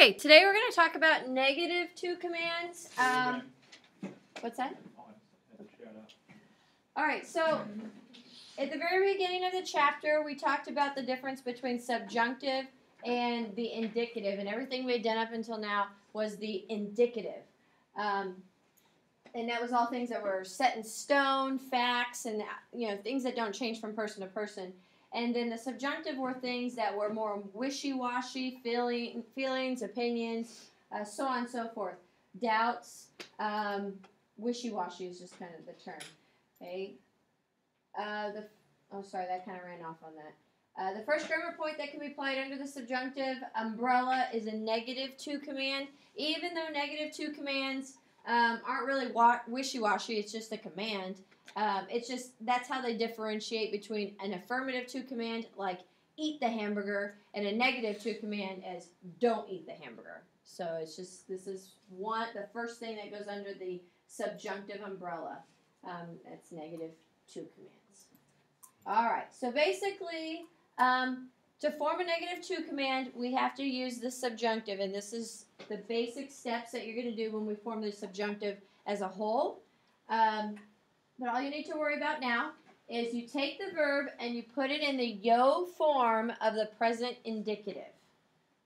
Okay, today we're going to talk about -2 commands. What's that? All right, so at the very beginning of the chapter, we talked about the difference between subjunctive and the indicative, and everything we had done up until now was the indicative. And that was all things that were set in stone, facts, and things that don't change from person to person. And then the subjunctive were things that were more wishy-washy, feelings, opinions, so on and so forth. Doubts, wishy-washy is just kind of the term. Okay. Sorry, that kind of ran off on that. The first grammar point that can be applied under the subjunctive umbrella is a -2 command. Even though -2 commands aren't really wishy-washy, it's just a command. It's just, that's how they differentiate between an affirmative 2 command, like eat the hamburger, and a -2 command as don't eat the hamburger. So it's just, this is the first thing that goes under the subjunctive umbrella. That's -2 commands. All right, so basically, to form a -2 command, we have to use the subjunctive, and this is the basic steps that you're going to do when we form the subjunctive as a whole. But all you need to worry about now is you take the verb and you put it in the yo form of the present indicative.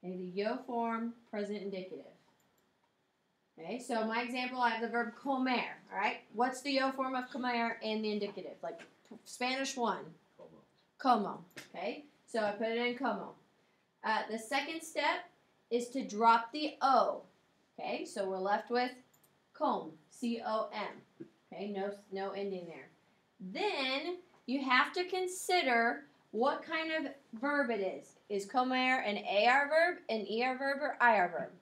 Okay, the yo form, present indicative. Okay, so my example, I have the verb comer. All right, what's the yo form of comer in the indicative? Like Spanish 1. Como. Okay, so I put it in como. The second step is to drop the O. Okay, so we're left with com, C-O-M. Okay, no ending there. Then you have to consider what kind of verb it is. Is comer an AR verb, an ER verb, or IR verb?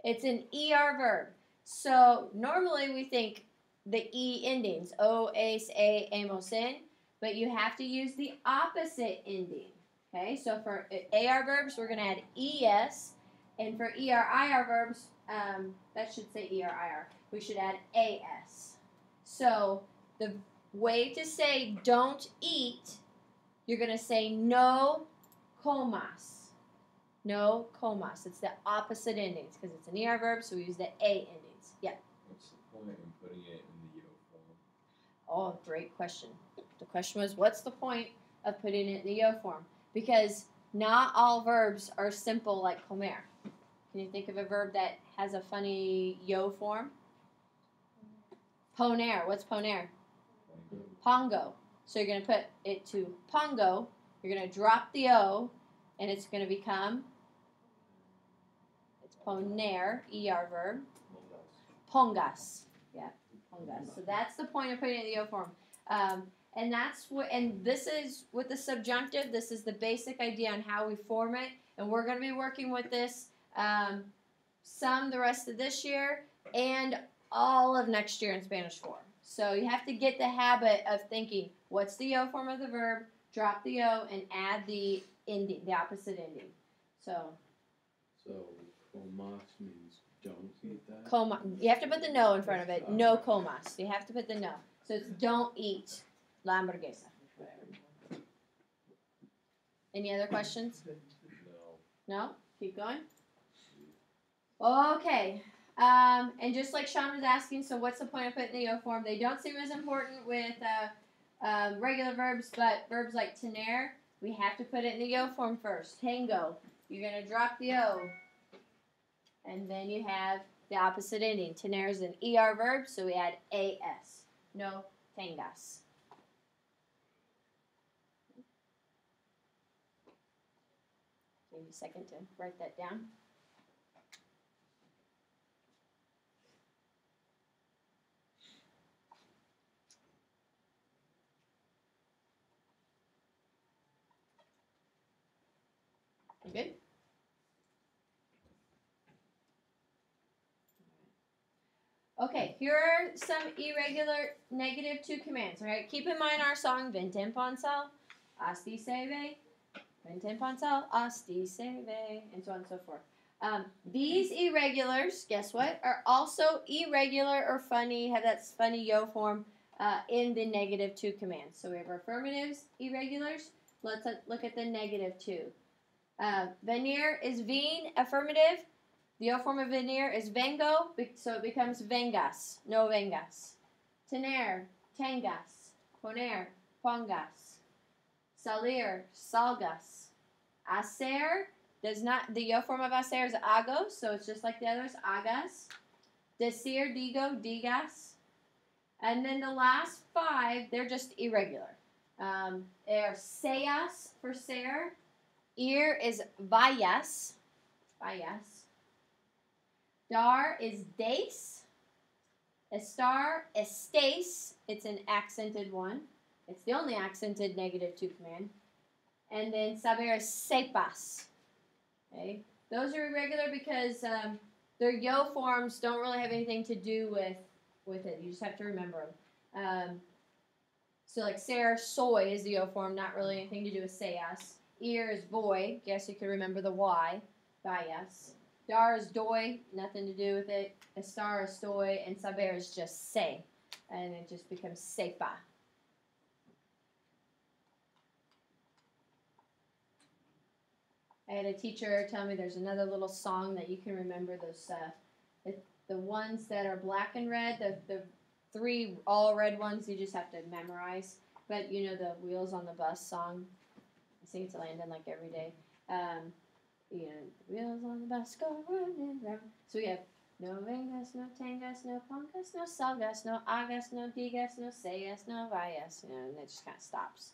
It's an ER verb. So normally we think the E endings, O, ACE, A, AMOS, in, but you have to use the opposite ending. Okay, so for AR verbs, we're going to add ES, and for ER, IR verbs, that should say ER, IR, we should add AS. So the way to say don't eat, you're going to say no comas. No comas. It's the opposite endings because it's an ER verb, so we use the A endings. Yeah. What's the point in putting it in the yo form? Oh, great question. The question was, what's the point of putting it in the yo form? Because not all verbs are simple like comer. Can you think of a verb that has a funny yo form? Poner. What's poner? Pongo. So you're going to put it to pongo. You're going to drop the O, and it's going to become, it's poner, ER verb. Pongas. Yeah, pongas. So that's the point of putting it in the yo form. And that's what, and this is with the subjunctive. This is the basic idea on how we form it, and we're going to be working with this the rest of this year and all of next year in Spanish 4. So you have to get the habit of thinking, what's the yo form of the verb, drop the O, and add the ending, the opposite ending. So comas means don't eat that? Coma, you have to put the no in front of it. No comas. You have to put the no. So it's don't eat la hamburguesa. Any other questions? No. No? Keep going? Okay. And just like Sean was asking, so what's the point of putting the yo form? They don't seem as important with regular verbs, but verbs like tener, we have to put it in the yo form first. Tango, you're going to drop the O, and then you have the opposite ending. Tener is an ER verb, so we add AS. No tangas. Give me a second to write that down. Good? Okay, here are some irregular -2 commands. All right, keep in mind our song, Vente Ponsal, Asti Seve, Vente Ponsal, Asti Seve, and so on and so forth. These irregulars, guess what, are also irregular or funny, have that funny yo form in the -2 commands. So we have our affirmatives, irregulars. Let's look at the -2. Venir is veen, affirmative. The O form of venir is vengo, so it becomes vengas, no vengas. Tener, tengas. Poner, pongas. Salir, salgas. Hacer does not, the O form of hacer is hago, so it's just like the others, hagas. Decir, digo, digas. And then the last 5, they're just irregular. They're seas for ser. Ir is vayas. Vayas. Dar is des. Estar, estés. It's an accented one. It's the only accented negative 2 command. And then saber is sepas. Okay? Those are irregular because their yo forms don't really have anything to do with it. You just have to remember them. So like ser, soy is the yo form, not really anything to do with seas. Ir is boy. Guess you could remember the y. Vayas. Dar is doy, nothing to do with it. Estar is soy, and saber is just se, and it just becomes sepa. I had a teacher tell me there's another little song that you can remember. Those the ones that are black and red, the 3 all red ones you just have to memorize. But you know the Wheels on the Bus song. I sing it to Landon like every day. You know, wheels on the bus go running round. So we have no vengas, no tangas, no pongas, no salgas, no agas, no digas, no seas, no vayas. You know, and it just kind of stops.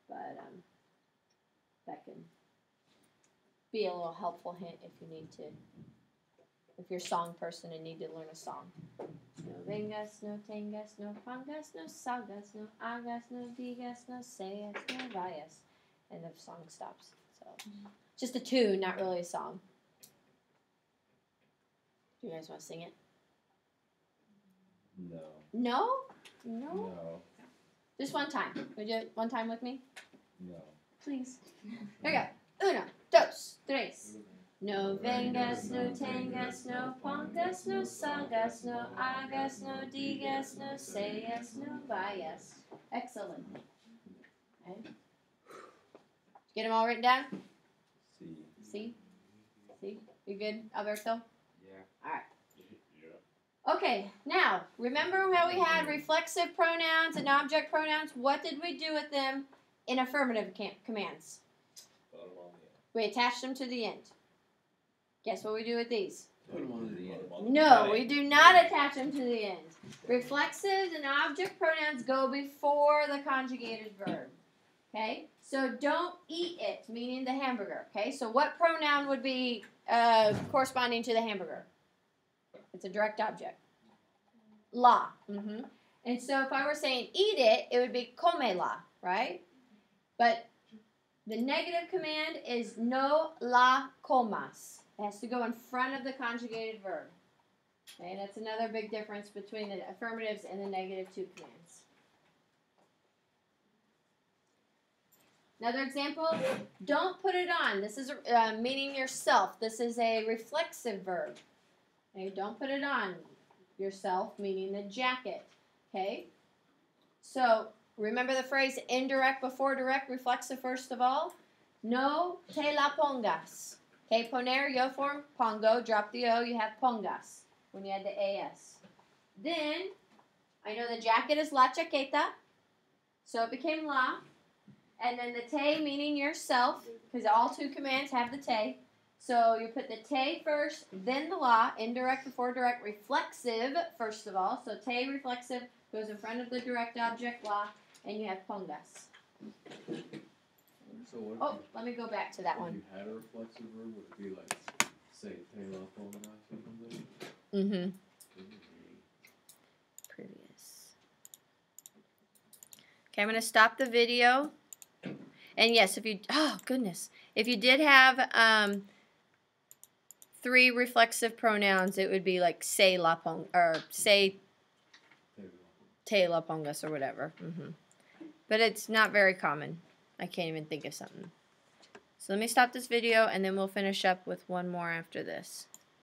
But that can be a little helpful hint if you need to. If you're a song person and need to learn a song. No vengas, no tangas, no pongas, no salgas, no agas, no digas, no seas, no vayas. And the song stops. So. Just a tune, not really a song. Do you guys want to sing it? No. No? No? No. Just one time. Would you do it one time with me? No. Please. Here we go. Uno, dos, tres. No vengas, no tangas, no pongas, no salgas, no agas, no digas, no seas, no vayas. Excellent. Okay. Get them all written down? See? See? You good, Alberto? Yeah. All right. Yeah. Okay, now, remember how we had reflexive pronouns and object pronouns? What did we do with them in affirmative commands? Put them on the end. We attached them to the end. Guess what we do with these? Put them on the end. No, we do not attach them to the end. Reflexives and object pronouns go before the conjugated verb. Okay? So don't eat it, meaning the hamburger. Okay? So what pronoun would be corresponding to the hamburger? It's a direct object. La. Mm-hmm. And so if I were saying eat it, it would be comela, right? But the negative command is no la comas. It has to go in front of the conjugated verb. Okay? That's another big difference between the affirmatives and the negative 2 commands. Another example, don't put it on. This is meaning yourself. This is a reflexive verb. Okay, don't put it on yourself, meaning the jacket. Okay? So, remember the phrase indirect before direct, reflexive first of all? No te la pongas. Okay, poner, yo form, pongo, drop the O, you have pongas when you add the AS. Then, I know the jacket is la chaqueta, so it became la. And then the te meaning yourself, because all 2 commands have the te. So you put the te first, then the la, indirect before direct, reflexive first of all. So te reflexive goes in front of the direct object la, and you have pongas. So what Oh, let me go back to that one. If you had a reflexive verb, would it be like, say, te la pongas or something? Mm-hmm. Previous. Okay, I'm going to stop the video. And yes, if you, oh goodness, if you did have 3 reflexive pronouns, it would be like say la pong, or say te la pongas or whatever. Mm-hmm. But it's not very common. I can't even think of something. So let me stop this video and then we'll finish up with one more after this.